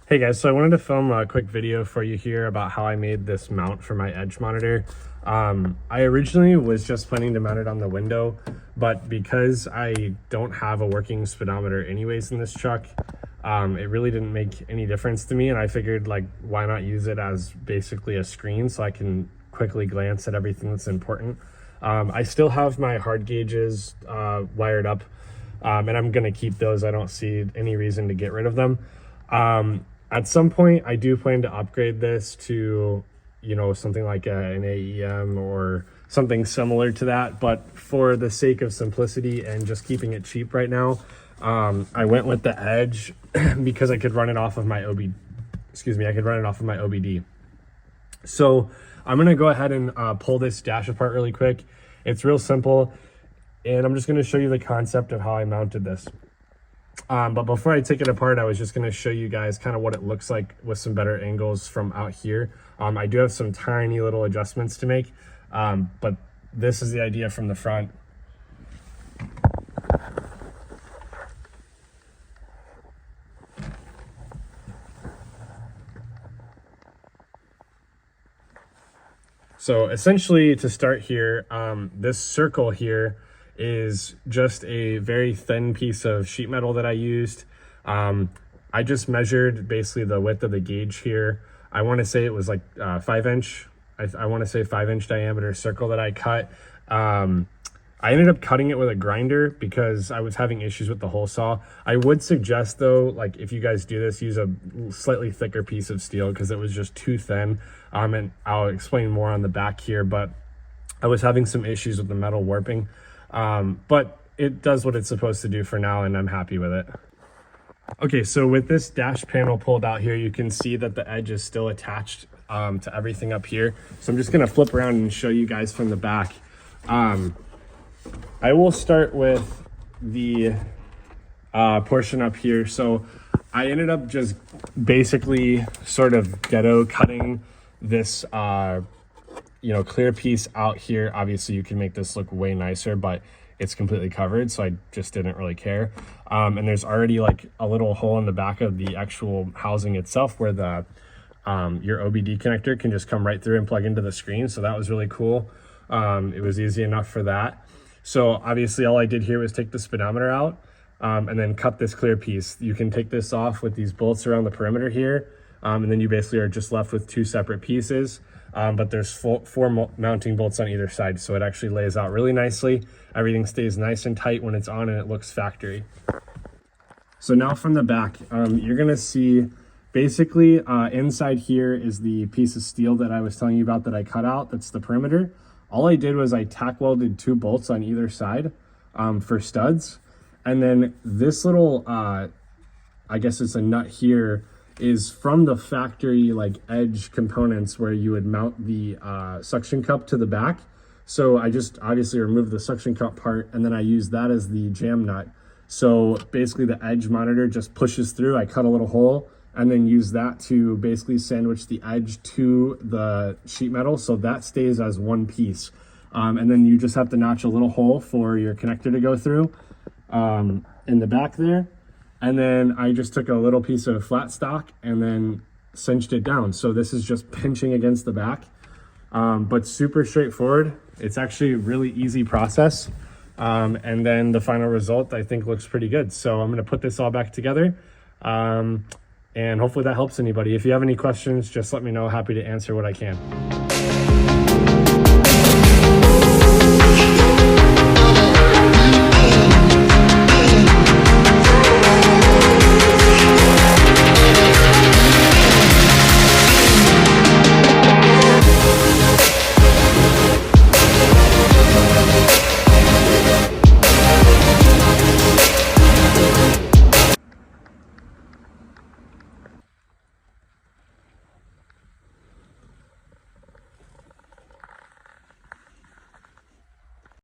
Hey guys, so I wanted to film a quick video for you here about how I made this mount for my edge monitor. I originally was just planning to mount it on the window, but because I don't have a working speedometer anyways in this truck, it really didn't make any difference to me, and I figured, like, why not use it as basically a screen so I can quickly glance at everything that's important. I still have my hard gauges wired up, and I'm gonna keep those. I don't see any reason to get rid of them. At some point, I do plan to upgrade this to, you know, something like an AEM or something similar to that. But for the sake of simplicity and just keeping it cheap right now, I went with the Edge because I could run it off of my OBD. So I'm gonna go ahead and pull this dash apart really quick. It's real simple, and I'm just gonna show you the concept of how I mounted this. But before I take it apart, I was just going to show you guys kind of what it looks like with some better angles from out here. I do have some tiny little adjustments to make, but this is the idea from the front. So essentially, to start here, this circle here is just a very thin piece of sheet metal that I used. I just measured basically the width of the gauge here. I want to say it was like 5-inch. I want to say 5-inch diameter circle that I cut. I ended up cutting it with a grinder because I was having issues with the hole saw. I would suggest though, like, if you guys do this, use a slightly thicker piece of steel because it was just too thin. And I'll explain more on the back here, but I was having some issues with the metal warping. But it does what it's supposed to do for now, and I'm happy with it. Okay, so with this dash panel pulled out here, you can see that the edge is still attached to everything up here. So I'm just gonna flip around and show you guys from the back. I will start with the portion up here. So I ended up just basically sort of ghetto cutting this clear piece out here. Obviously you can make this look way nicer, but it's completely covered, so I just didn't really care. And there's already like a little hole in the back of the actual housing itself where the your OBD connector can just come right through and plug into the screen. So that was really cool. It was easy enough for that. So obviously all I did here was take the speedometer out and then cut this clear piece. You can take this off with these bolts around the perimeter here, and then you basically are just left with two separate pieces. But there's four mounting bolts on either side, so it actually lays out really nicely. Everything stays nice and tight when it's on, and it looks factory. So now from the back, you're gonna see basically inside here is the piece of steel that I was telling you about that I cut out. That's the perimeter. All I did was I tack welded 2 bolts on either side for studs, and then this little I guess it's a nut here, is from the factory like edge components where you would mount the suction cup to the back. So I just obviously removed the suction cup part, and then I used that as the jam nut. So basically the edge monitor just pushes through. I cut a little hole and then use that to basically sandwich the edge to the sheet metal, so that stays as one piece. And then you just have to notch a little hole for your connector to go through in the back there. And then I just took a little piece of flat stock and then cinched it down. So this is just pinching against the back, but super straightforward. It's actually a really easy process. And then the final result I think looks pretty good. So I'm gonna put this all back together. And hopefully that helps anybody. If you have any questions, just let me know. Happy to answer what I can.